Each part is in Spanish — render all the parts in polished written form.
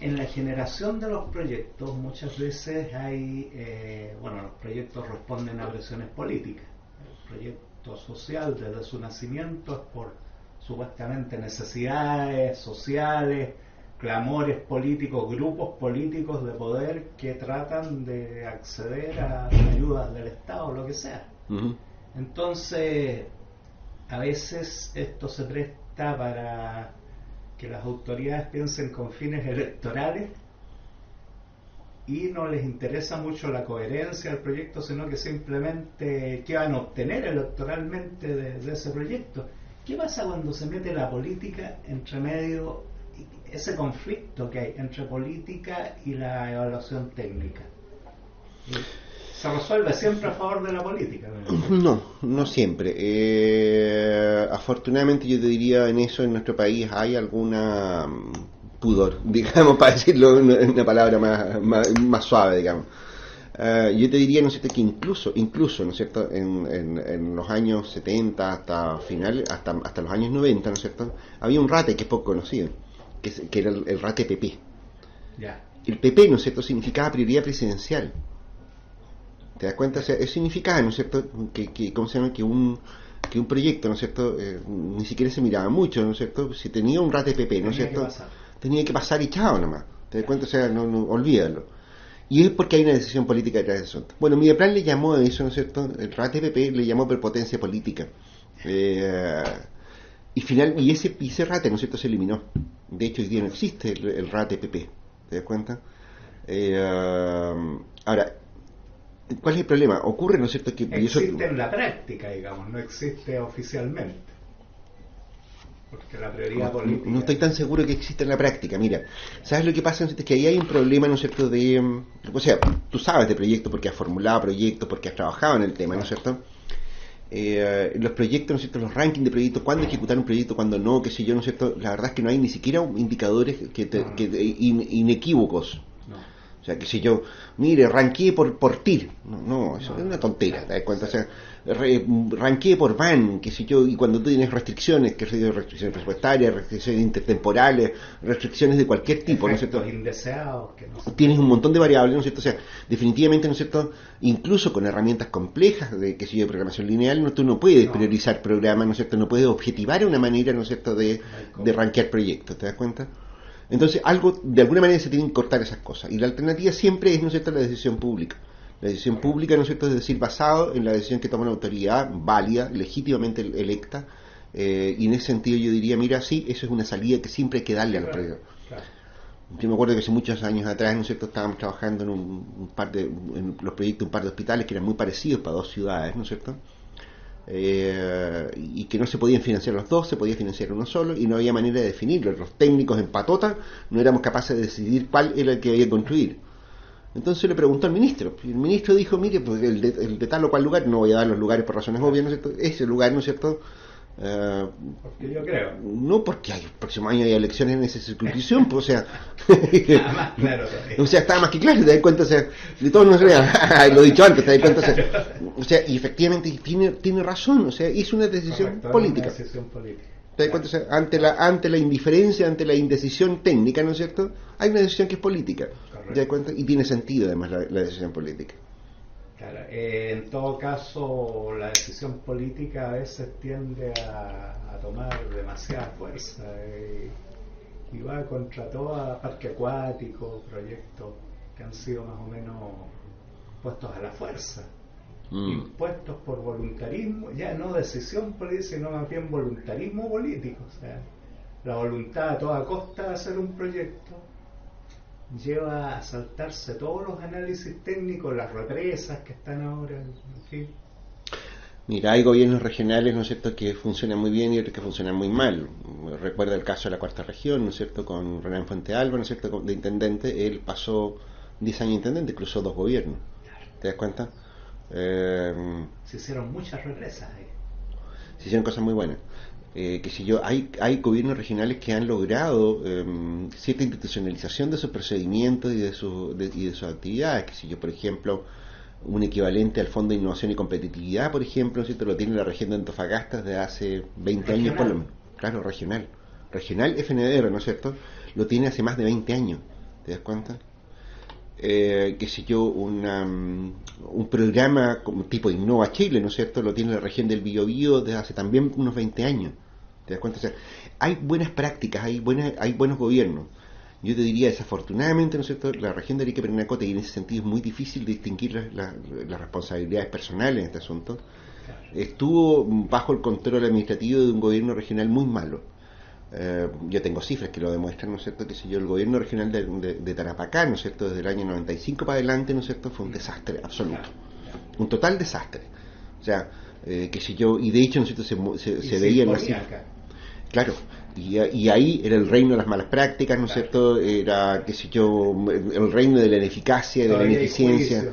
En la generación de los proyectos muchas veces hay, los proyectos responden a presiones políticas. El proyecto social desde su nacimiento es por supuestamente necesidades sociales, clamores políticos, grupos políticos de poder que tratan de acceder a ayudas del Estado, lo que sea. Uh-huh. Entonces, a veces esto se presta para que las autoridades piensen con fines electorales y no les interesa mucho la coherencia del proyecto, sino que simplemente qué van a obtener electoralmente de ese proyecto. ¿Qué pasa cuando se mete la política entre medio, ese conflicto que hay entre política y la evaluación técnica? ¿Se resuelve siempre a favor de la política? No siempre. Afortunadamente yo te diría, en eso en nuestro país hay alguna pudor, digamos, para decirlo en una palabra más suave, digamos. Yo te diría, ¿no es cierto?, que incluso, ¿no es cierto?, en los años 70 hasta finales, hasta los años 90, ¿no es cierto?, había un rate que es poco conocido, que era el rate PP. Yeah. El PP, ¿no es cierto?, significaba prioridad presidencial. ¿Te das cuenta? O sea, eso significaba, ¿no es cierto?, que ¿cómo se llama?, que un proyecto, ¿no es cierto?, ni siquiera se miraba mucho, ¿no es cierto?, si tenía un rate PP, ¿no es cierto?, tenía que pasar echado nomás. ¿Te das cuenta? O sea, no olvídalo. Y es porque hay una decisión política detrás de eso. Bueno, Mideplan le llamó a eso, ¿no es cierto?, el rate PP le llamó prepotencia política. Y ese rate, ¿no es cierto?, se eliminó. De hecho, hoy día no existe el rate PP. ¿Te das cuenta? Ahora, ¿cuál es el problema? Ocurre, ¿no es cierto?, que existe en la práctica, digamos, no existe oficialmente. Porque la prioridad política... No estoy tan seguro que existe en la práctica. Mira, ¿sabes lo que pasa? Es que ahí hay un problema, ¿no es cierto?, o sea, tú sabes de proyectos porque has formulado proyectos, porque has trabajado en el tema, ¿no es cierto? Los proyectos, ¿no es cierto?, los rankings de proyectos, cuándo ejecutar un proyecto, cuándo no, qué sé yo, ¿no es cierto? La verdad es que no hay ni siquiera indicadores inequívocos. O sea, que si yo, mire, ranqueé por TIR. No, eso es una tontera, ¿te das cuenta? O sea, ranqueé por VAN, que si yo, y cuando tú tienes restricciones, que son restricciones presupuestarias, restricciones intertemporales, restricciones de cualquier tipo, ¿no es cierto? Indeseados, que no tienes un montón de variables, ¿no es cierto? O sea, definitivamente, ¿no es cierto?, incluso con herramientas complejas de, que si yo, de programación lineal, tú no puedes priorizar programas, ¿no es cierto? No puedes objetivar una manera, ¿no es cierto?, de rankear proyectos, ¿te das cuenta? Entonces, de alguna manera se tienen que cortar esas cosas. Y la alternativa siempre es, ¿no es cierto?, la decisión pública. La decisión pública, ¿no es cierto?, es decir, basado en la decisión que toma una autoridad válida, legítimamente electa, y en ese sentido yo diría, mira, sí, eso es una salida que siempre hay que darle a los proyectos. Yo me acuerdo que hace muchos años atrás, ¿no es cierto?, estábamos trabajando en los proyectos de un par de hospitales que eran muy parecidos para dos ciudades, ¿no es cierto?, y que no se podían financiar los dos, se podía financiar uno solo y no había manera de definirlo. Los técnicos en patota no éramos capaces de decidir cuál era el que había que construir. Entonces le preguntó al ministro, y el ministro dijo, mire, pues el de tal o cual lugar, no voy a dar los lugares por razones obvias, ¿no es cierto?, ese lugar, ¿no es cierto?, porque yo creo. No, porque el próximo año hay elecciones en esa circunscripción, pues, o sea. Más claro. O sea, estaba más que claro, te das cuenta, o sea, de todo no se vea, lo he dicho antes, te das cuenta, o sea, y efectivamente tiene razón, o sea, es una decisión política. Una decisión política. ¿Te das cuenta? O sea, ante la indiferencia, ante la indecisión técnica, ¿no es cierto?, hay una decisión que es política. ¿Te das cuenta? Y tiene sentido, además, la decisión política. Claro, en todo caso, la decisión política a veces tiende a tomar demasiada fuerza y va contra todo parque acuático, proyectos que han sido más o menos puestos a la fuerza, impuestos por voluntarismo, ya no decisión política, sino más bien voluntarismo político. O sea, la voluntad a toda costa de hacer un proyecto lleva a saltarse todos los análisis técnicos, las represas que están ahora, en fin. Mira, hay gobiernos regionales, ¿no es cierto?, que funcionan muy bien y otros que funcionan muy mal. Recuerda el caso de la Cuarta Región, ¿no es cierto?, con Renán Fuentealba, ¿no es cierto?, de intendente. Él pasó 10 años de intendente, cruzó 2 gobiernos. Claro. ¿Te das cuenta? Se hicieron muchas represas ahí. Se hicieron cosas muy buenas. Que si yo, hay gobiernos regionales que han logrado cierta institucionalización de sus procedimientos y de sus actividades. Que si yo, por ejemplo, un equivalente al Fondo de Innovación y Competitividad, por ejemplo, ¿cierto?, lo tiene la región de Antofagasta desde hace 20 años por lo menos. Claro, regional FNDR, ¿no es cierto? lo tiene hace más de 20 años, ¿te das cuenta? Qué sé yo, un programa como tipo Innova Chile, ¿no es cierto? Lo tiene la región del Biobío desde hace también unos 20 años, ¿te das cuenta? O sea, hay buenas prácticas, hay buenos gobiernos. Yo te diría, desafortunadamente, ¿no es cierto?, la región de Arica y Parinacota, y en ese sentido es muy difícil distinguir las responsabilidades personales en este asunto, estuvo bajo el control administrativo de un gobierno regional muy malo. Yo tengo cifras que lo demuestran, ¿no es cierto?, que si yo, el gobierno regional de Tarapacá, ¿no es cierto?, desde el año 95 para adelante, ¿no es cierto?, fue un desastre absoluto, un total desastre. O sea, que si yo, y de hecho, ¿no es cierto?, se veía en las cifras. Claro, y ahí era el reino de las malas prácticas, ¿no es cierto? Era, qué sé yo, el reino de la ineficacia, de la ineficiencia.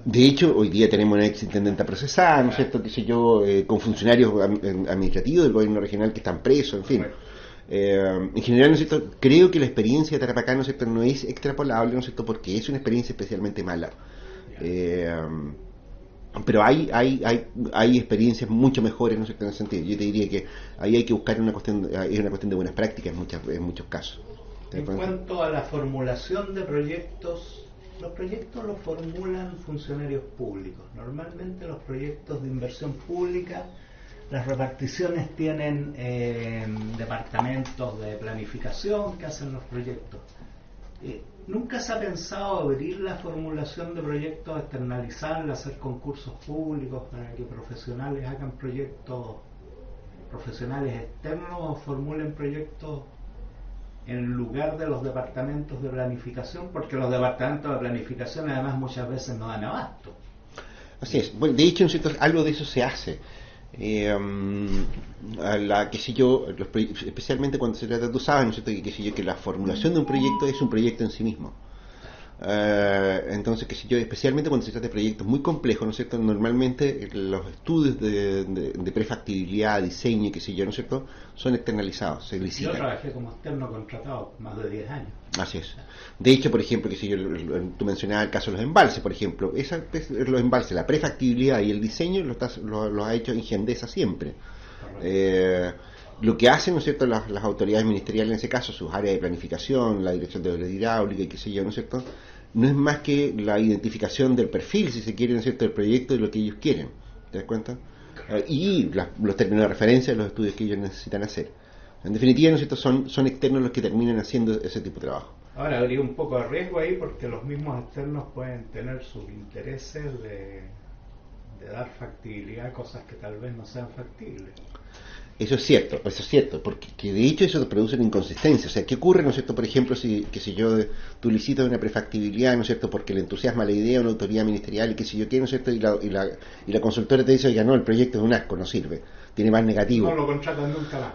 De hecho, hoy día tenemos una ex intendenta procesada, ¿no es cierto? Qué sé yo, con funcionarios administrativos del gobierno regional que están presos, en fin. En general, ¿no es cierto?, creo que la experiencia de Tarapacá, ¿no es cierto?, no es extrapolable, ¿no es cierto?, porque es una experiencia especialmente mala. Pero hay experiencias mucho mejores, ¿no es cierto?, en ese sentido. Yo te diría que ahí hay que buscar es una cuestión de buenas prácticas en muchos casos. En cuanto a la formulación de proyectos, los proyectos los formulan funcionarios públicos. Normalmente los proyectos de inversión pública, las reparticiones tienen departamentos de planificación que hacen los proyectos. ¿Nunca se ha pensado abrir la formulación de proyectos, externalizarla, hacer concursos públicos para que profesionales hagan proyectos, profesionales externos formulen proyectos en lugar de los departamentos de planificación? Porque los departamentos de planificación además muchas veces no dan abasto. Así es. Bueno, de hecho, ¿no es cierto?, algo de eso se hace. Qué sé yo, especialmente cuando se trata, tú sabes, ¿no es cierto?, que la formulación de un proyecto es un proyecto en sí mismo. Entonces, qué sé yo, especialmente cuando se trata de proyectos muy complejos, ¿no es cierto?, normalmente los estudios de prefactibilidad, diseño, qué sé yo, ¿no es cierto?, son externalizados, se licitan. Yo trabajé como externo contratado más de 10 años. Así es. De hecho, por ejemplo, que si yo, tú mencionabas el caso de los embalses, por ejemplo, los embalses, la prefactibilidad y el diseño lo ha hecho Ingendesa siempre. Lo que hacen, ¿no es cierto?, las autoridades ministeriales en ese caso, sus áreas de planificación, la dirección de obras hidráulicas y qué sé yo, ¿no es cierto?, no es más que la identificación del perfil, si se quiere, ¿no es cierto?, del proyecto, de lo que ellos quieren. ¿Te das cuenta? Y los términos de referencia de los estudios que ellos necesitan hacer. En definitiva, ¿no es cierto?, son externos los que terminan haciendo ese tipo de trabajo. Ahora habría un poco de riesgo ahí porque los mismos externos pueden tener sus intereses de dar factibilidad a cosas que tal vez no sean factibles. Eso es cierto, porque que de hecho eso produce una inconsistencia. O sea, ¿qué ocurre, no es cierto, por ejemplo, si tú licitas una prefactibilidad, ¿no es cierto?, porque le entusiasma la idea a una autoridad ministerial y qué sé yo qué, ¿no es cierto?, y la consultora te dice, oiga, no, el proyecto es un asco, no sirve, tiene más negativo. No lo contratan nunca más.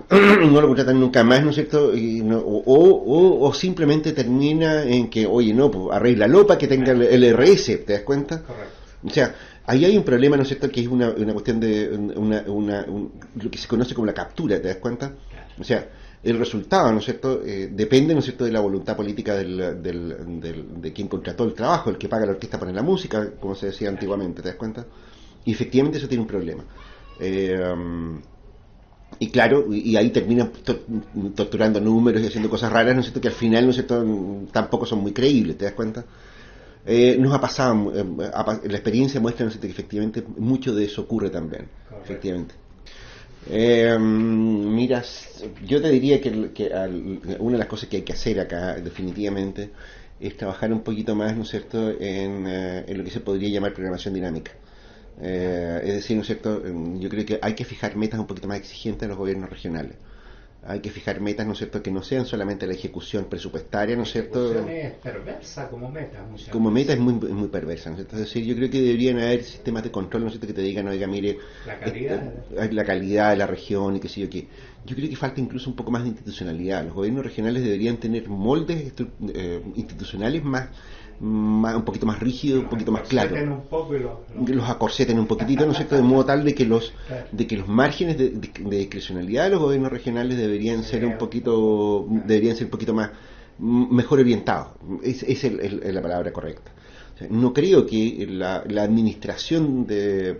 No lo contratan nunca más, ¿no es cierto?, o simplemente termina en que, oye, no, pues arréglalo para que tenga el RS, ¿te das cuenta? Correcto. O sea, ahí hay un problema, ¿no es cierto?, que es una cuestión de lo que se conoce como la captura, ¿te das cuenta? O sea, el resultado, ¿no es cierto?, depende, ¿no es cierto?, de la voluntad política de quien contrató el trabajo, el que paga la orquesta pone la música, como se decía antiguamente, ¿te das cuenta? Y efectivamente eso tiene un problema. Y claro, y ahí terminan torturando números y haciendo cosas raras, ¿no es cierto?, que al final, ¿no es cierto?, tampoco son muy creíbles, ¿te das cuenta? Nos ha pasado, la experiencia muestra, ¿no es cierto?, que efectivamente mucho de eso ocurre también. Correcto. Efectivamente. Mira, yo te diría que una de las cosas que hay que hacer acá, definitivamente, es trabajar un poquito más, ¿no es cierto?, en lo que se podría llamar programación dinámica. Es decir, ¿no es cierto?, yo creo que hay que fijar metas un poquito más exigentes a los gobiernos regionales. Hay que fijar metas, ¿no es cierto?, que no sean solamente la ejecución presupuestaria, ¿no es cierto? La ejecución es perversa como meta. Como meta es muy perversa, ¿no es cierto? Es decir, yo creo que deberían haber sistemas de control, ¿no es cierto?, que te digan, oiga, mire, la calidad de la región y qué sé yo qué. Yo creo que falta incluso un poco más de institucionalidad. Los gobiernos regionales deberían tener moldes institucionales un poquito más rígidos, un poquito más claros. Los acorseten un poquitito, ¿no es cierto?, de modo tal de que los márgenes de discrecionalidad de los gobiernos regionales deberían ser un poquito más mejor orientados. Esa es la palabra correcta. O sea, no creo que la administración de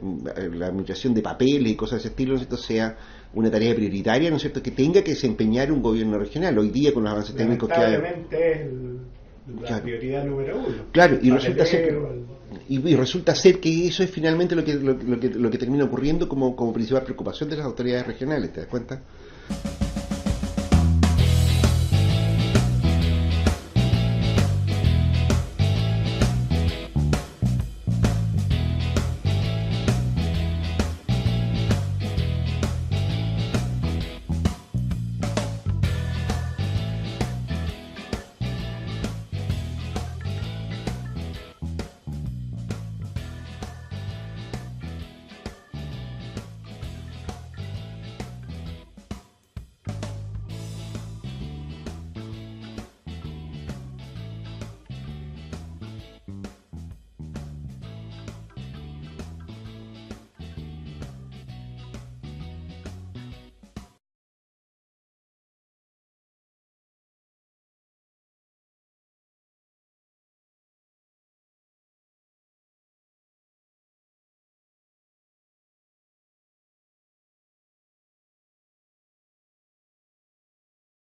papeles y cosas de ese estilo, ¿no es cierto?, sea una tarea prioritaria, ¿no es cierto?, que tenga que desempeñar un gobierno regional. Hoy día, con los avances técnicos que hay... Lamentablemente es la prioridad número uno. Claro, y resulta ser... Y resulta ser que eso es finalmente lo que termina ocurriendo como principal preocupación de las autoridades regionales, ¿te das cuenta?